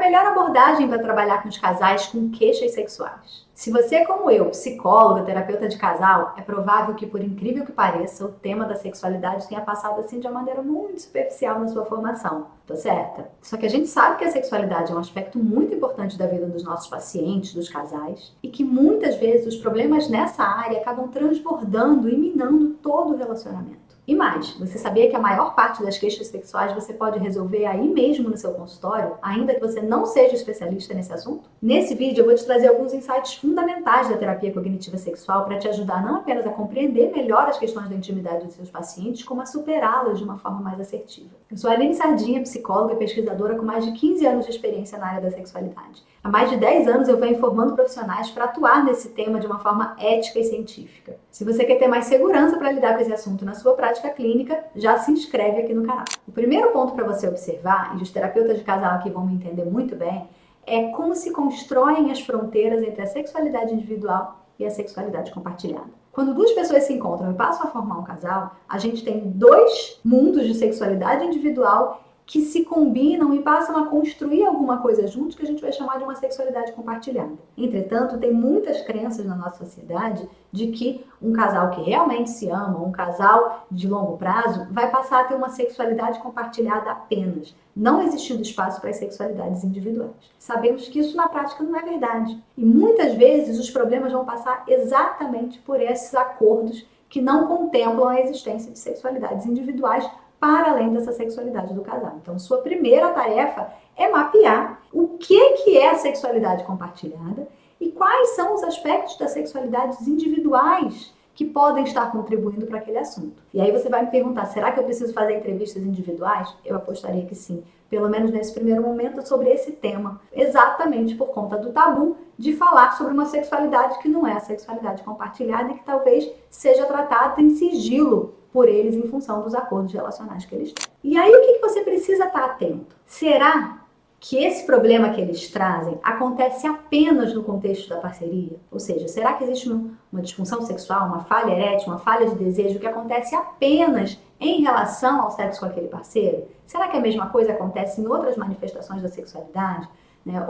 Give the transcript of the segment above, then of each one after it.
melhor abordagem para trabalhar com os casais com queixas sexuais? Se você é como eu, psicóloga, terapeuta de casal, é provável que, por incrível que pareça, o tema da sexualidade tenha passado assim de uma maneira muito superficial na sua formação. Tô certa? Só que a gente sabe que a sexualidade é um aspecto muito importante da vida dos nossos pacientes, dos casais, e que muitas vezes os problemas nessa área acabam transbordando e minando todo o relacionamento. E mais, você sabia que a maior parte das queixas sexuais você pode resolver aí mesmo no seu consultório, ainda que você não seja especialista nesse assunto? Nesse vídeo eu vou te trazer alguns insights fundamentais da terapia cognitiva sexual para te ajudar não apenas a compreender melhor as questões da intimidade dos seus pacientes, como a superá-las de uma forma mais assertiva. Eu sou a Aline Sardinha, psicóloga e pesquisadora com mais de 15 anos de experiência na área da sexualidade. Há mais de 10 anos eu venho formando profissionais para atuar nesse tema de uma forma ética e científica. Se você quer ter mais segurança para lidar com esse assunto na sua prática clínica, já se inscreve aqui no canal. O primeiro ponto para você observar, e os terapeutas de casal aqui vão me entender muito bem, é como se constroem as fronteiras entre a sexualidade individual e a sexualidade compartilhada. Quando duas pessoas se encontram e passam a formar um casal, a gente tem dois mundos de sexualidade individual que se combinam e passam a construir alguma coisa juntos que a gente vai chamar de uma sexualidade compartilhada. Entretanto, tem muitas crenças na nossa sociedade de que um casal que realmente se ama, um casal de longo prazo, vai passar a ter uma sexualidade compartilhada apenas, não existindo espaço para as sexualidades individuais. Sabemos que isso na prática não é verdade. E muitas vezes os problemas vão passar exatamente por esses acordos que não contemplam a existência de sexualidades individuais para além dessa sexualidade do casal. Então, sua primeira tarefa é mapear o que é a sexualidade compartilhada e quais são os aspectos das sexualidades individuais que podem estar contribuindo para aquele assunto. E aí você vai me perguntar, será que eu preciso fazer entrevistas individuais? Eu apostaria que sim, pelo menos nesse primeiro momento, sobre esse tema, exatamente por conta do tabu de falar sobre uma sexualidade que não é a sexualidade compartilhada e que talvez seja tratada em sigilo por eles em função dos acordos relacionais que eles têm. E aí o que você precisa estar atento? Será que esse problema que eles trazem acontece apenas no contexto da parceria? Ou seja, será que existe uma disfunção sexual, uma falha erétil, uma falha de desejo que acontece apenas em relação ao sexo com aquele parceiro? Será que a mesma coisa acontece em outras manifestações da sexualidade?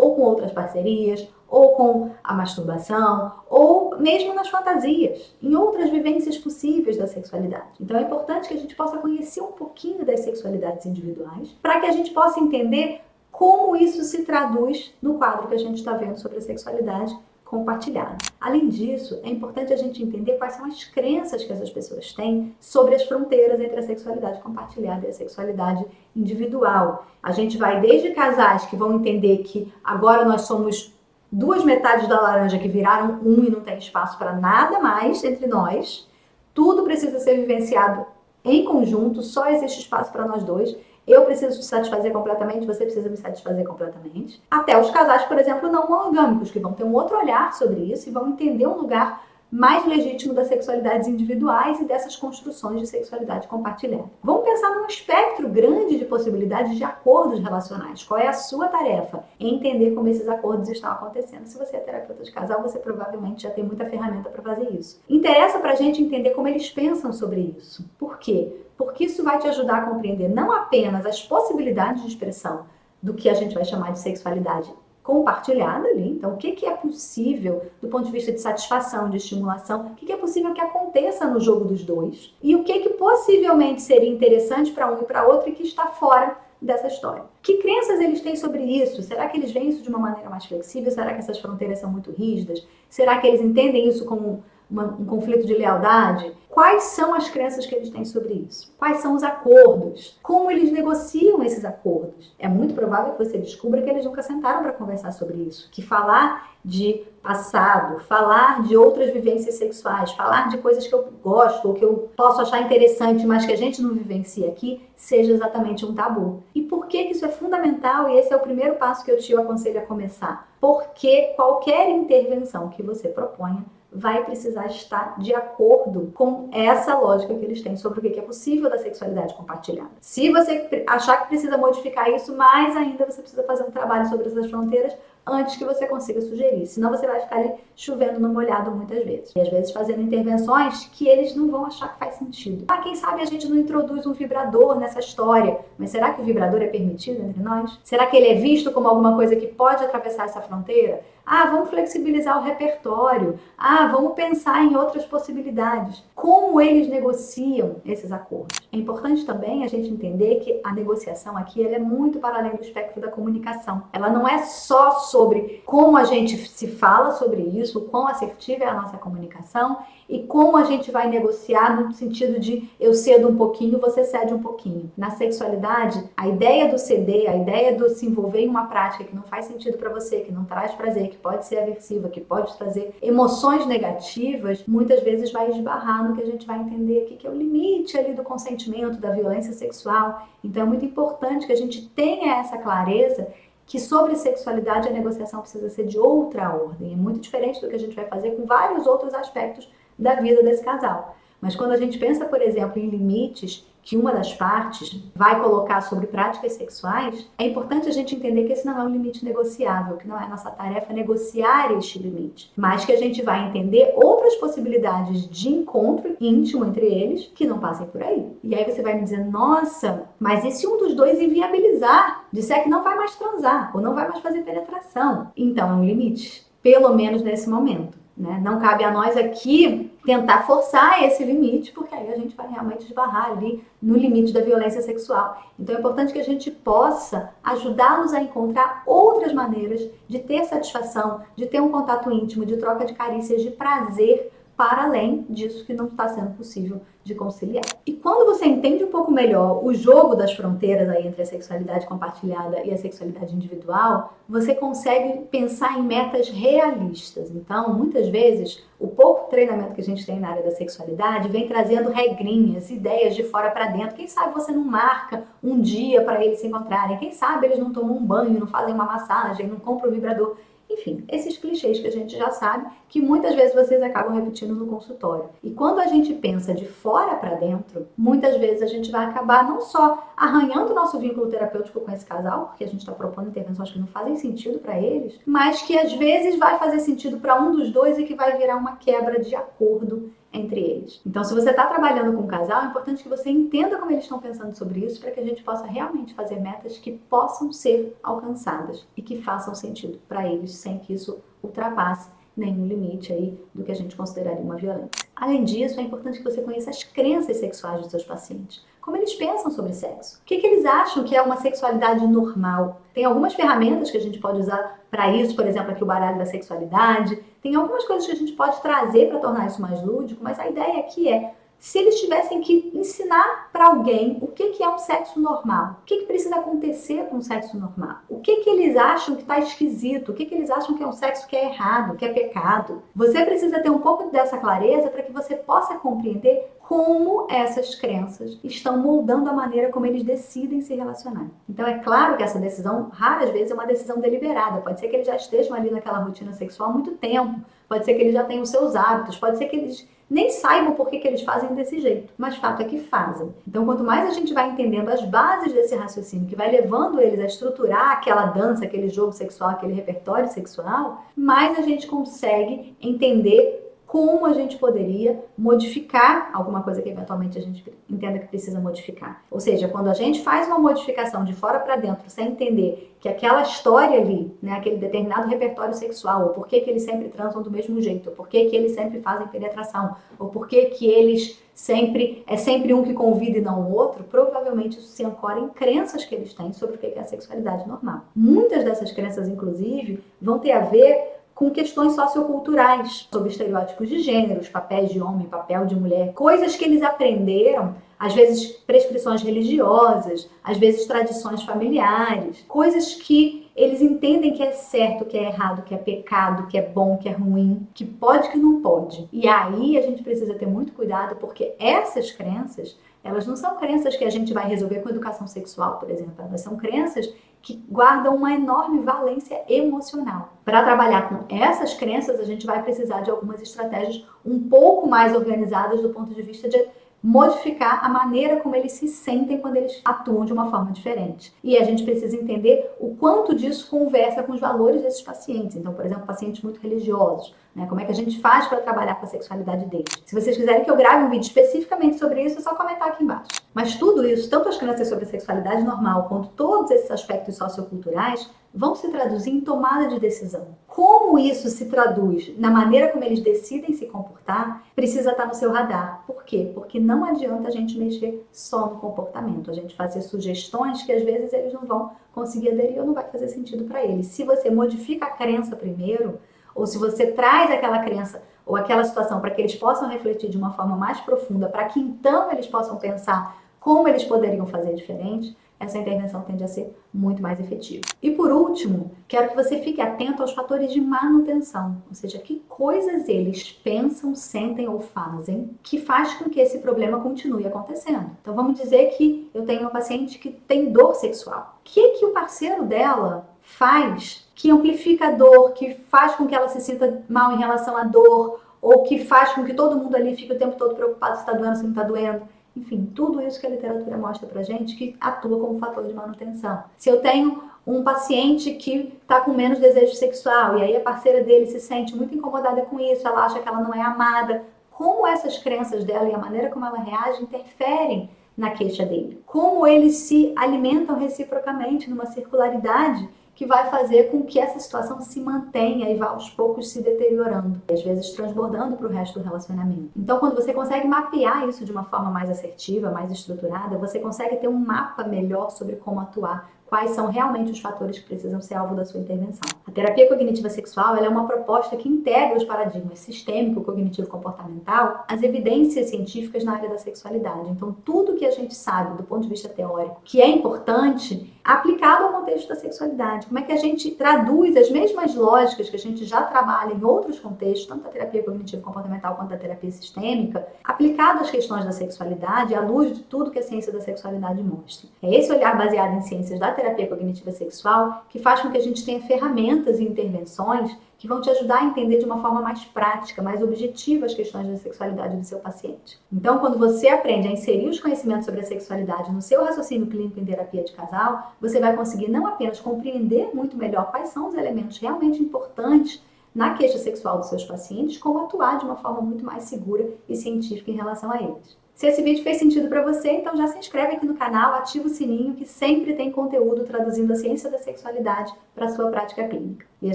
Ou com outras parcerias, ou com a masturbação, ou mesmo nas fantasias, em outras vivências possíveis da sexualidade. Então é importante que a gente possa conhecer um pouquinho das sexualidades individuais, para que a gente possa entender como isso se traduz no quadro que a gente está vendo sobre a sexualidade compartilhada. Além disso, é importante a gente entender quais são as crenças que essas pessoas têm sobre as fronteiras entre a sexualidade compartilhada e a sexualidade individual. A gente vai desde casais que vão entender que agora nós somos duas metades da laranja que viraram um e não tem espaço para nada mais entre nós. Tudo precisa ser vivenciado em conjunto, só existe espaço para nós dois. Eu preciso te satisfazer completamente, você precisa me satisfazer completamente. Até os casais, por exemplo, não monogâmicos, que vão ter um outro olhar sobre isso e vão entender um lugar mais legítimo das sexualidades individuais e dessas construções de sexualidade compartilhada. Vamos pensar num espectro grande de possibilidades de acordos relacionais. Qual é a sua tarefa? Em entender como esses acordos estão acontecendo. Se você é terapeuta de casal, você provavelmente já tem muita ferramenta para fazer isso. Interessa pra gente entender como eles pensam sobre isso. Por quê? Porque isso vai te ajudar a compreender não apenas as possibilidades de expressão do que a gente vai chamar de sexualidade compartilhada ali, então o que é possível do ponto de vista de satisfação, de estimulação, o que é possível que aconteça no jogo dos dois e o que possivelmente seria interessante para um e para outro e que está fora dessa história. Que crenças eles têm sobre isso? Será que eles veem isso de uma maneira mais flexível? Será que essas fronteiras são muito rígidas? Será que eles entendem isso como um conflito de lealdade? Quais são as crenças que eles têm sobre isso? Quais são os acordos? Como eles negociam esses acordos? É muito provável que você descubra que eles nunca sentaram para conversar sobre isso. Que falar de passado, falar de outras vivências sexuais, falar de coisas que eu gosto ou que eu posso achar interessante, mas que a gente não vivencia aqui, seja exatamente um tabu. E por que isso é fundamental? E esse é o primeiro passo que eu te aconselho a começar. Porque qualquer intervenção que você proponha vai precisar estar de acordo com essa lógica que eles têm sobre o que é possível da sexualidade compartilhada. Se você achar que precisa modificar isso, mais ainda você precisa fazer um trabalho sobre essas fronteiras antes que você consiga sugerir. Senão você vai ficar ali chovendo no molhado muitas vezes. E às vezes fazendo intervenções que eles não vão achar que faz sentido. Ah, quem sabe a gente não introduz um vibrador nessa história. Mas será que o vibrador é permitido entre nós? Será que ele é visto como alguma coisa que pode atravessar essa fronteira? Ah, vamos flexibilizar o repertório. Ah, vamos pensar em outras possibilidades. Como eles negociam esses acordos? É importante também a gente entender que a negociação aqui ela é muito para além do espectro da comunicação. Ela não é só sobre como a gente se fala sobre isso, quão assertiva é a nossa comunicação e como a gente vai negociar no sentido de eu cedo um pouquinho, você cede um pouquinho. Na sexualidade, a ideia do ceder, a ideia do se envolver em uma prática que não faz sentido para você, que não traz prazer, que pode ser aversiva, que pode trazer emoções negativas, muitas vezes vai esbarrar no que a gente vai entender aqui, que é o limite ali do consentimento, da violência sexual. Então é muito importante que a gente tenha essa clareza que sobre sexualidade a negociação precisa ser de outra ordem. É muito diferente do que a gente vai fazer com vários outros aspectos da vida desse casal. Mas quando a gente pensa, por exemplo, em limites que uma das partes vai colocar sobre práticas sexuais, é importante a gente entender que esse não é um limite negociável, que não é nossa tarefa negociar este limite, mas que a gente vai entender outras possibilidades de encontro íntimo entre eles que não passem por aí. E aí você vai me dizer, nossa, mas e se um dos dois inviabilizar? Disser que não vai mais transar ou não vai mais fazer penetração? Então é um limite, pelo menos nesse momento. Né? Não cabe a nós aqui tentar forçar esse limite, porque aí a gente vai realmente esbarrar ali no limite da violência sexual. Então é importante que a gente possa ajudá-los a encontrar outras maneiras de ter satisfação, de ter um contato íntimo, de troca de carícias, de prazer, para além disso que não está sendo possível de conciliar. E quando você entende um pouco melhor o jogo das fronteiras aí entre a sexualidade compartilhada e a sexualidade individual, você consegue pensar em metas realistas. Então, muitas vezes, o pouco treinamento que a gente tem na área da sexualidade vem trazendo regrinhas, ideias de fora para dentro. Quem sabe você não marca um dia para eles se encontrarem? Quem sabe eles não tomam um banho, não fazem uma massagem, não compram um vibrador? Enfim, esses clichês que a gente já sabe, que muitas vezes vocês acabam repetindo no consultório. E quando a gente pensa de fora para dentro, muitas vezes a gente vai acabar não só arranhando o nosso vínculo terapêutico com esse casal, porque a gente está propondo intervenções que não fazem sentido para eles, mas que às vezes vai fazer sentido para um dos dois e que vai virar uma quebra de acordo entre eles. Então, se você está trabalhando com um casal, é importante que você entenda como eles estão pensando sobre isso para que a gente possa realmente fazer metas que possam ser alcançadas e que façam sentido para eles, sem que isso ultrapasse nenhum limite aí do que a gente consideraria uma violência. Além disso, é importante que você conheça as crenças sexuais dos seus pacientes. Como eles pensam sobre sexo? O que eles acham que é uma sexualidade normal? Tem algumas ferramentas que a gente pode usar para isso, por exemplo, aqui o baralho da sexualidade. Tem algumas coisas que a gente pode trazer para tornar isso mais lúdico, mas a ideia aqui é, se eles tivessem que ensinar para alguém o que é um sexo normal, o que precisa acontecer com um sexo normal, o que eles acham que está esquisito, o que eles acham que é um sexo que é errado, que é pecado, você precisa ter um pouco dessa clareza para que você possa compreender como essas crenças estão moldando a maneira como eles decidem se relacionar. Então é claro que essa decisão, raras vezes, é uma decisão deliberada. Pode ser que eles já estejam ali naquela rotina sexual há muito tempo, pode ser que eles já tenham os seus hábitos, pode ser que eles nem saibam por que eles fazem desse jeito, mas fato é que fazem. Então, quanto mais a gente vai entendendo as bases desse raciocínio, que vai levando eles a estruturar aquela dança, aquele jogo sexual, aquele repertório sexual, mais a gente consegue entender como a gente poderia modificar alguma coisa que eventualmente a gente entenda que precisa modificar. Ou seja, quando a gente faz uma modificação de fora para dentro, sem entender que aquela história ali, né, aquele determinado repertório sexual, ou por que eles sempre transam do mesmo jeito, ou por que eles sempre fazem penetração, ou por que eles sempre, é sempre um que convida e não o outro, provavelmente isso se ancora em crenças que eles têm sobre o que é a sexualidade normal. Muitas dessas crenças, inclusive, vão ter a ver com questões socioculturais, sobre estereótipos de gêneros, papéis de homem, papel de mulher, coisas que eles aprenderam, às vezes prescrições religiosas, às vezes tradições familiares, coisas que eles entendem que é certo, que é errado, que é pecado, que é bom, que é ruim, que pode, que não pode. E aí a gente precisa ter muito cuidado, porque essas crenças, elas não são crenças que a gente vai resolver com educação sexual, por exemplo, elas são crenças que guardam uma enorme valência emocional. Para trabalhar com essas crenças, a gente vai precisar de algumas estratégias um pouco mais organizadas do ponto de vista de modificar a maneira como eles se sentem quando eles atuam de uma forma diferente. E a gente precisa entender o quanto disso conversa com os valores desses pacientes. Então, por exemplo, pacientes muito religiosos, né? Como é que a gente faz para trabalhar com a sexualidade deles? Se vocês quiserem que eu grave um vídeo especificamente sobre isso, é só comentar aqui embaixo. Mas tudo isso, tanto as crenças sobre a sexualidade normal, quanto todos esses aspectos socioculturais, vão se traduzir em tomada de decisão. Como isso se traduz na maneira como eles decidem se comportar, precisa estar no seu radar. Por quê? Porque não adianta a gente mexer só no comportamento, a gente fazer sugestões que às vezes eles não vão conseguir aderir ou não vai fazer sentido para eles. Se você modifica a crença primeiro, ou se você traz aquela crença ou aquela situação para que eles possam refletir de uma forma mais profunda, para que então eles possam pensar como eles poderiam fazer diferente, essa intervenção tende a ser muito mais efetiva. E por último, quero que você fique atento aos fatores de manutenção, ou seja, que coisas eles pensam, sentem ou fazem que faz com que esse problema continue acontecendo. Então vamos dizer que eu tenho uma paciente que tem dor sexual. O que o parceiro dela faz que amplifica a dor, que faz com que ela se sinta mal em relação à dor, ou que faz com que todo mundo ali fique o tempo todo preocupado se está doendo, se não está doendo? Enfim, tudo isso que a literatura mostra pra gente que atua como fator de manutenção. Se eu tenho um paciente que está com menos desejo sexual e aí a parceira dele se sente muito incomodada com isso, ela acha que ela não é amada, como essas crenças dela e a maneira como ela reage interferem na queixa dele? Como eles se alimentam reciprocamente numa circularidade que vai fazer com que essa situação se mantenha e vá aos poucos se deteriorando, e às vezes transbordando para o resto do relacionamento. Então, quando você consegue mapear isso de uma forma mais assertiva, mais estruturada, você consegue ter um mapa melhor sobre como atuar, quais são realmente os fatores que precisam ser alvo da sua intervenção. A terapia cognitiva sexual ela é uma proposta que integra os paradigmas sistêmico, cognitivo e comportamental às evidências científicas na área da sexualidade. Então, tudo que a gente sabe do ponto de vista teórico que é importante, aplicado ao contexto da sexualidade. Como é que a gente traduz as mesmas lógicas que a gente já trabalha em outros contextos, tanto da terapia cognitivo comportamental quanto da terapia sistêmica, aplicado às questões da sexualidade, à luz de tudo que a ciência da sexualidade mostra. É esse olhar baseado em ciências da terapia cognitiva sexual que faz com que a gente tenha ferramentas e intervenções que vão te ajudar a entender de uma forma mais prática, mais objetiva as questões da sexualidade do seu paciente. Então, quando você aprende a inserir os conhecimentos sobre a sexualidade no seu raciocínio clínico em terapia de casal, você vai conseguir não apenas compreender muito melhor quais são os elementos realmente importantes na queixa sexual dos seus pacientes, como atuar de uma forma muito mais segura e científica em relação a eles. Se esse vídeo fez sentido para você, então já se inscreve aqui no canal, ativa o sininho que sempre tem conteúdo traduzindo a ciência da sexualidade para a sua prática clínica. E a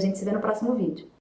gente se vê no próximo vídeo.